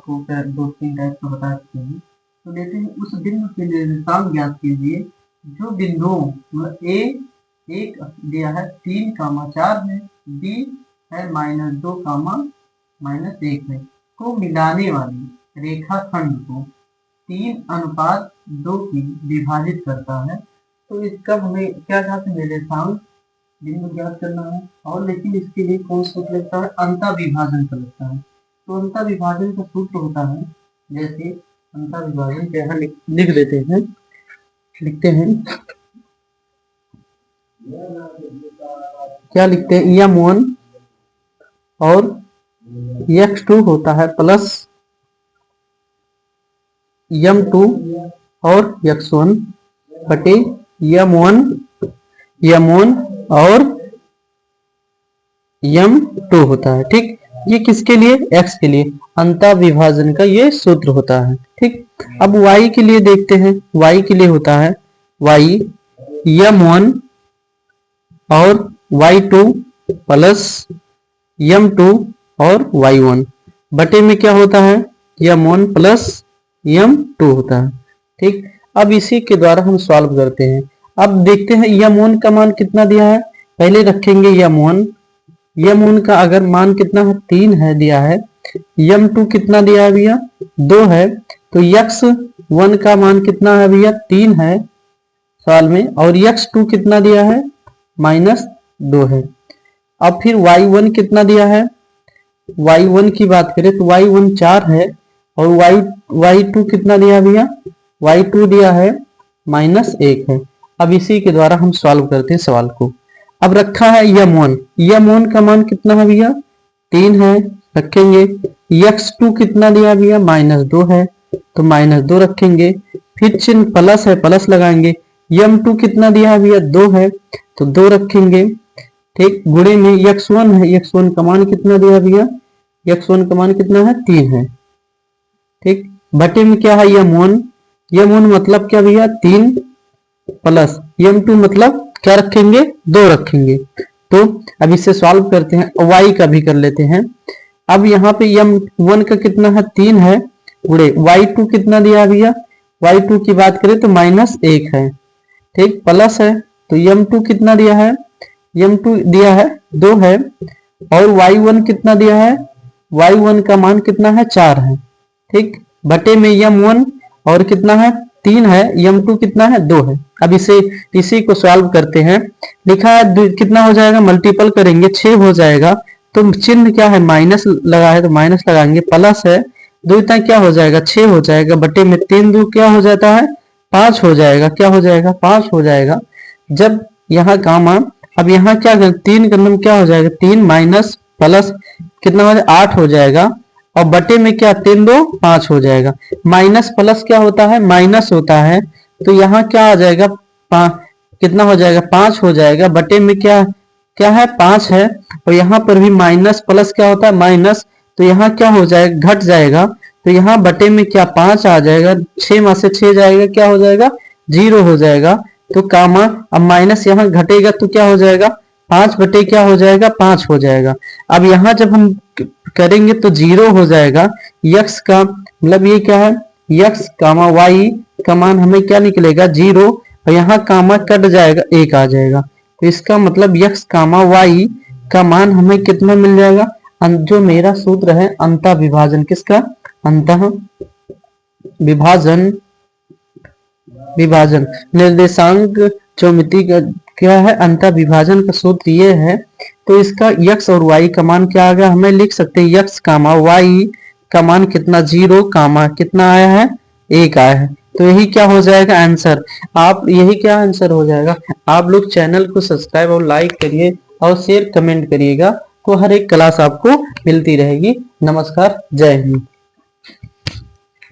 आपको दो तीन टाइप का बता चुके हैं। तो देखते हैं उस बिंदु के निर्देशांक ज्ञात कीजिए जो बिंदुओं मतलब ए एक दिया है 3,4 है, बी है -2, -1 है, को मिलाने वाली रेखाखंड को 3:2 की विभाजित करता है। तो इसका हमें क्या निर्देशांक बिंदु ज्ञात करना है, और लेकिन इसके लिए कौन सूत्र लगता है, अंतः विभाजन का लगता है। तो अंतः विभाजन का सूत्र होता है, जैसे अंतः विभाजन के यहाँ लिख देते हैं, लिखते हैं क्या लिखते हैं, m1 और x2 होता है प्लस m2 और x1 बटे m1 और m2 होता है। ठीक, ये किसके लिए, x के लिए अंतः विभाजन का ये सूत्र होता है। ठीक, अब y के लिए देखते हैं, y के लिए होता है y m1 और y2 प्लस m2 और y1 बटे में क्या होता है, m1 प्लस m2 होता है। ठीक, अब इसी के द्वारा हम सॉल्व करते हैं। अब देखते हैं m1 का मान कितना दिया है, पहले रखेंगे m1 का अगर मान कितना है 3 है दिया है, m2 कितना दिया है भैया 2 है, तो x1 का मान कितना है भैया 3 है सवाल में, और x2 कितना दिया है -2 है। अब फिर y1 कितना दिया है, y1 की बात करें तो y1 4 है, और y2 कितना दिया भैया, y2 दिया है -1 है। अब इसी के द्वारा हम सॉल्व करते हैं सवाल को। अब रखा है m1 का मान कितना है भैया 3 है, रखेंगे। x2 कितना दिया भैया -2 है, तो -2 रखेंगे। फिर चिन्ह प्लस है, प्लस लगाएंगे। m2 कितना दिया है भैया 2 है, तो 2 रखेंगे। ठीक, गुणे में x1 है, x1 का मान कितना दिया भैया, x1 का मान कितना है 3 है। ठीक, बटे में क्या है m1 मतलब क्या भैया 3 प्लस m2 मतलब क्या रखेंगे 2 रखेंगे। तो अब इसे सॉल्व करते हैं, y का भी कर लेते हैं। अब यहाँ पे m1 का कितना है 3 है, गुणे y2 कितना दिया भैया, y2 की बात करें तो -1 है। ठीक, प्लस है, तो m2 कितना दिया है, m2 दिया है 2 है, और y1 कितना दिया है, y1 का मान कितना है 4 है। ठीक, बटे में m1 और कितना है 3 है, m2 कितना है 2 है। अब इसी को सॉल्व करते हैं। लिखा है कितना हो जाएगा, मल्टीपल करेंगे 6 हो जाएगा, तो चिन्ह क्या है माइनस लगा है, तो माइनस लगाएंगे। प्लस है, 2 क्या हो जाएगा 6 हो जाएगा, बटे में 3 2 क्या हो जाता है 5 हो जाएगा, क्या हो जाएगा 5 हो जाएगा। जब यहाँ कामा, अब यहाँ क्या 3 का मतलब क्या हो जाएगा 3 माइनस प्लस कितना हो जाएगा 8 हो जाएगा, और बटे में क्या 3 2 5 हो जाएगा। माइनस प्लस क्या होता है, माइनस होता है, तो यहाँ क्या आ जाएगा कितना हो जाएगा 5 हो जाएगा, बटे में क्या क्या है 5 है, और यहाँ पर भी माइनस प्लस क्या होता है माइनस, तो यहाँ क्या हो जाएगा घट जाएगा, तो यहाँ बटे में क्या 5 आ जाएगा, 6 में से 6 जाएगा, क्या हो जाएगा 0 हो जाएगा। तो कामा, अब माइनस यहाँ घटेगा तो क्या हो जाएगा 5 बटे क्या हो जाएगा 5 हो जाएगा। अब यहाँ जब हम करेंगे तो 0 हो जाएगा। x का मतलब ये क्या है, x कामा y का मान हमें क्या निकलेगा 0, और यहाँ कामा कट जाएगा 1 आ जाएगा, तो इसका मतलब x कामा y का मान हमें कितना मिल जाएगा, जो मेरा सूत्र है अंतः विभाजन, किसका अंतः विभाजन निर्देशांक ज्योमेट्री का क्या है अंतः विभाजन का सूत्र ये है। तो इसका x और y का मान क्या आ गया, हमें लिख सकते हैं x कामा y का मान कितना 0 कामा कितना आया है 1 आया है। तो यही क्या हो जाएगा आंसर, आप यही क्या आंसर हो जाएगा। आप लोग चैनल को सब्सक्राइब और लाइक करिए और शेयर कमेंट करिएगा, तो हर एक क्लास आपको मिलती रहेगी। नमस्कार, जय हिंद।